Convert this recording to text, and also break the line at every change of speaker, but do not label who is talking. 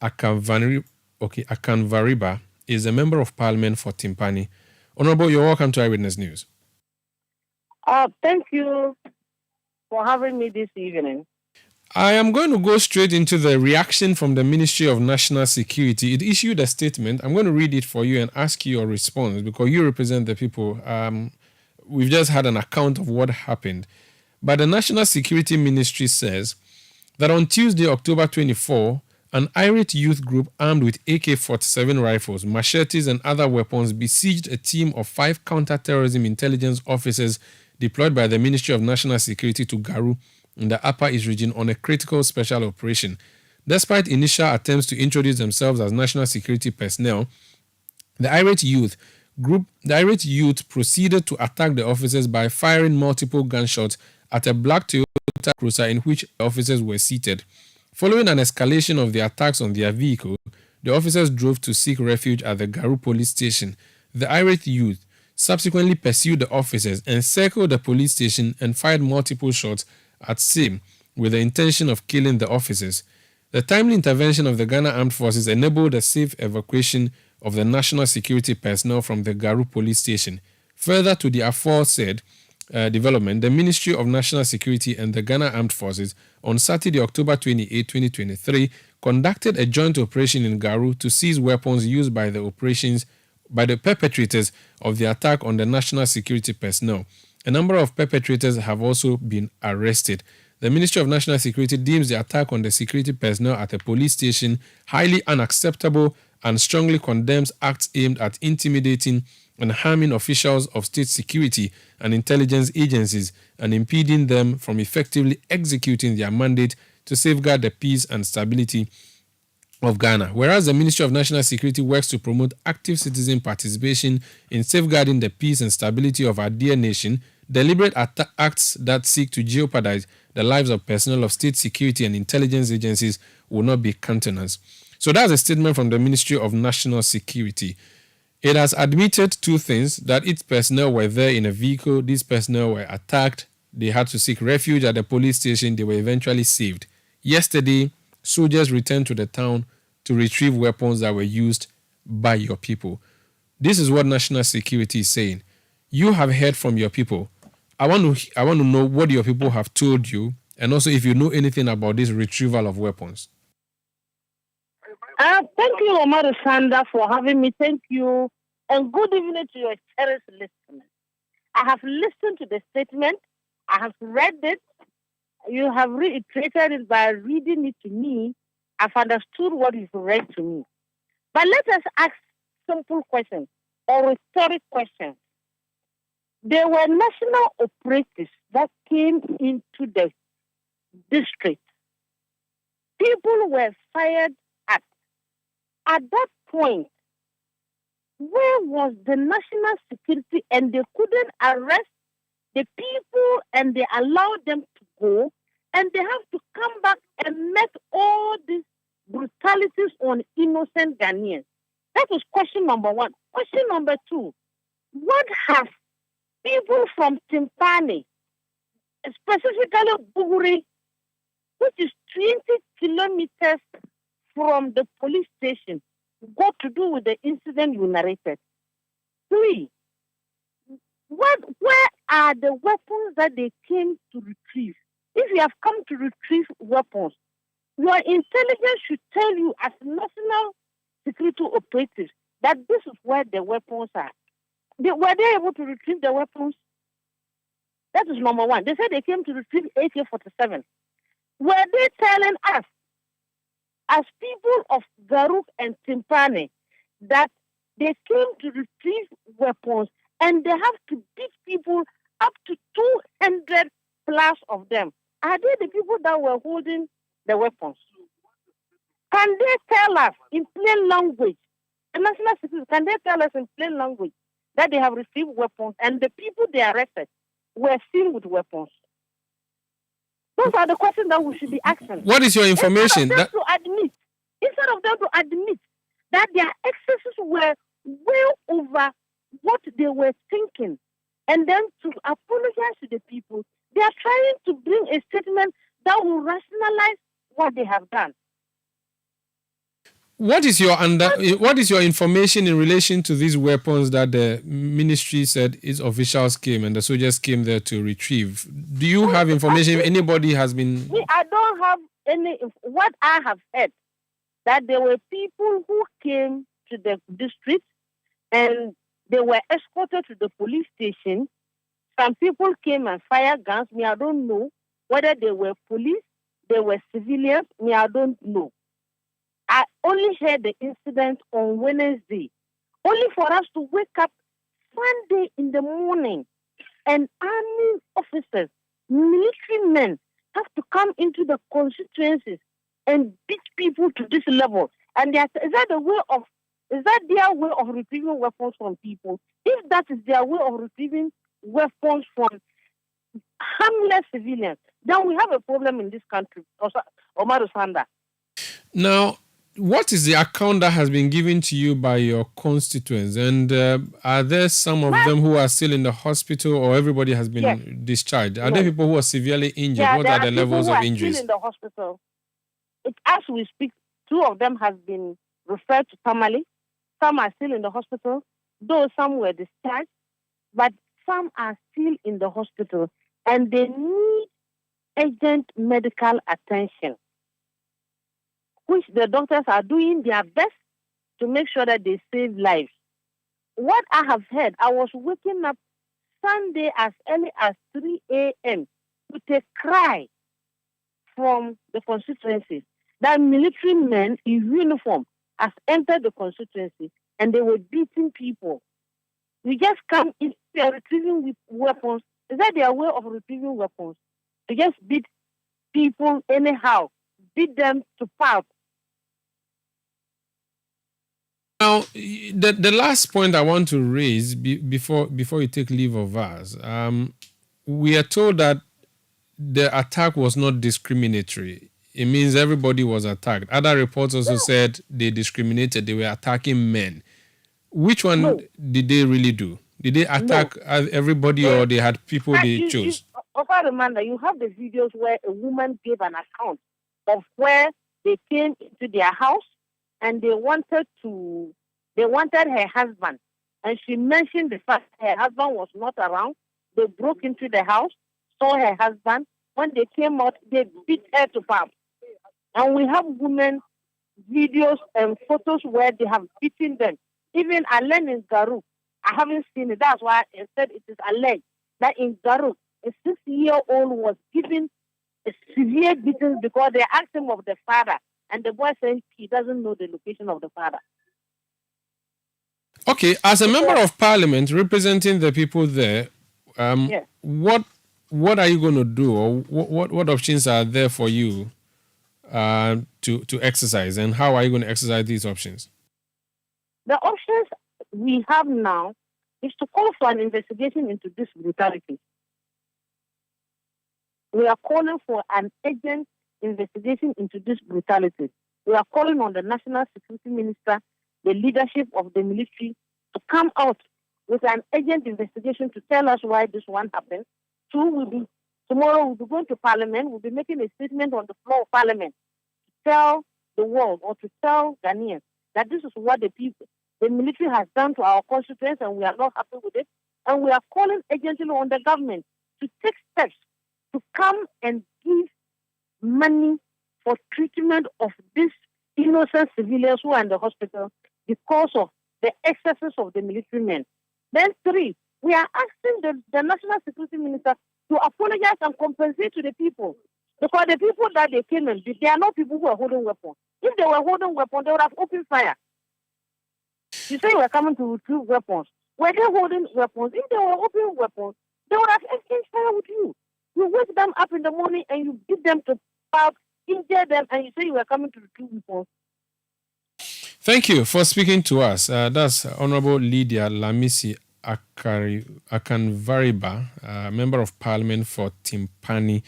Akanvariba is a member of parliament for Tempane. Honorable, you're welcome to Eyewitness News.
Thank you for having me this evening.
I am going to go straight into the reaction from the Ministry of National Security. It issued a statement. I'm going to read it for you and ask you your response because you represent the people. We've just had an account of what happened. But the National Security Ministry says that on Tuesday, October 24, an irate youth group armed with AK-47 rifles, machetes, and other weapons besieged a team of 5 counter-terrorism intelligence officers deployed by the Ministry of National Security to Garu in the Upper East region on a critical special operation. Despite initial attempts to introduce themselves as national security personnel, the irate youth proceeded to attack the officers by firing multiple gunshots at a black Toyota Cruiser in which the officers were seated. Following an escalation of the attacks on their vehicle, the officers drove to seek refuge at the Garu police station. The irate youth subsequently pursued the officers, encircled the police station, and fired multiple shots at same with the intention of killing the officers. The timely intervention of the Ghana Armed Forces enabled a safe evacuation of the national security personnel from the Garu police station. Further to the aforesaid development, the Ministry of National Security and the Ghana Armed Forces on Saturday, October 28, 2023, conducted a joint operation in Garu to seize weapons used by the perpetrators of the attack on the national security personnel. A number of perpetrators have also been arrested. The Ministry of National Security deems the attack on the security personnel at a police station highly unacceptable and strongly condemns acts aimed at intimidating and harming officials of state security and intelligence agencies and impeding them from effectively executing their mandate to safeguard the peace and stability of Ghana. Whereas the Ministry of National Security works to promote active citizen participation in safeguarding the peace and stability of our dear nation, deliberate acts that seek to jeopardize the lives of personnel of state security and intelligence agencies will not be countenanced. So that's a statement from the Ministry of National Security. It has admitted 2 things: that its personnel were there in a vehicle, these personnel were attacked, they had to seek refuge at the police station, they were eventually saved. Yesterday, soldiers returned to the town to retrieve weapons that were used by your people. This is what national security is saying. You have heard from your people. I want to know what your people have told you, and also if you know anything about this retrieval of weapons.
Thank you, Omar Sanda, for having me. Thank you, and good evening to your cherished listeners. I have listened to the statement. I have read it. You have reiterated it by reading it to me. I've understood what you've read to me. But let us ask simple questions or rhetoric questions. There were national operatives that came into the district. People were fired at. At that point, where was the national security? And they couldn't arrest the people and they allowed them to go, and they have to come back and make all these brutalities on innocent Ghanaians. That is question number 1. Question number 2, what have people from Tempane, specifically Buguri, which is 20 kilometers from the police station, got to do with the incident you narrated? 3, where are the weapons that they came to retrieve? If you have come to retrieve weapons, your intelligence should tell you as national security operatives that this is where the weapons are. Were they able to retrieve the weapons? That is number 1. They said they came to retrieve AK-47. Were they telling us, as people of Garuk and Tempane, that they came to retrieve weapons and they have to beat people up to 200 plus of them? Are they the people that were holding the weapons? Can they tell us in plain language, the national security, can they tell us in plain language that they have received weapons and the people they arrested were seen with weapons? Those are the questions that we should be asking.
What is your information?
Instead of them to admit that their excesses were well over what they were thinking, and then to apologize to the people, they are trying to bring a statement that will rationalize what they have done.
What is your information in relation to these weapons that the ministry said its officials came and the soldiers came there to retrieve? Do you have information if anybody has been?
I don't have any. What I have heard, that there were people who came to the district and they were escorted to the police station. Some people came and fired guns. I don't know whether they were police, they were civilians. I don't know. I only heard the incident on Wednesday, only for us to wake up Sunday in the morning and army officers, military men have to come into the constituencies and beat people to this level. And is that their way of retrieving weapons from people? If that is their way of retrieving weapons from harmless civilians, then we have a problem in this country, Omar Sanda.
Now, what is the account that has been given to you by your constituents? And are there some of them who are still in the hospital, or everybody has been discharged? Are there people who are severely injured?
Yeah,
what are the levels of injuries?
Still in the hospital. As we speak, 2 of them have been referred to Tamale. Some are still in the hospital, though some were discharged, but some are still in the hospital and they need urgent medical attention, which the doctors are doing their best to make sure that they save lives. What I have heard, I was waking up Sunday as early as 3 a.m. with a cry from the constituency that military men in uniform have entered the constituency and they were beating people. We just come in, they are retrieving weapons. Is that their way of retrieving weapons? To just beat people anyhow, beat them to pulp.
Now, the last point I want to raise before you take leave of us, we are told that the attack was not discriminatory. It means everybody was attacked. Other reports also said they discriminated. They were attacking men. Which one did they really do? Did they attack everybody, or they had people they chose?
Amanda, you have the videos where a woman gave an account of where they came into their house and they wanted her husband. And she mentioned the fact her husband was not around. They broke into the house, saw her husband. When they came out, they beat her to pulp. And we have women videos and photos where they have beaten them. Even Alain in Garou, I haven't seen it. That's why I said it is alleged that in Garou, a 6-year-old was given a severe beating because they asked him of the father. And the boy said he doesn't know the location of the father.
Okay, as a member of parliament representing the people there, what are you going to do, or what options are there for you to exercise, and how are you going to exercise these options?
The options we have now is to call for an investigation into this brutality. We are calling for an urgent investigation into this brutality. We are calling on the National Security Minister, the leadership of the military, to come out with an urgent investigation to tell us why this one happened. Tomorrow we'll be going to Parliament. We'll be making a statement on the floor of Parliament to tell the world, or to tell Ghanaians, that this is what the military has done to our constituents, and we are not happy with it. And we are calling urgently on the government to take steps to come and give money for treatment of these innocent civilians who are in the hospital because of the excesses of the military men. Then 3, we are asking the National Security Minister to apologize and compensate to the people. Because the people that they came and beat, they are not people who are holding weapons. If they were holding weapons, they would have opened fire. You say you were coming to retrieve weapons. Were they holding weapons? If they were opening weapons, they would have exchanged fire with you. You wake them up in the morning and you beat them to pulp, injure them, and you say you were coming to retrieve weapons.
Thank you for speaking to us. That's Honorable Lydia Lamisi Akanvariba, Member of Parliament for Tempane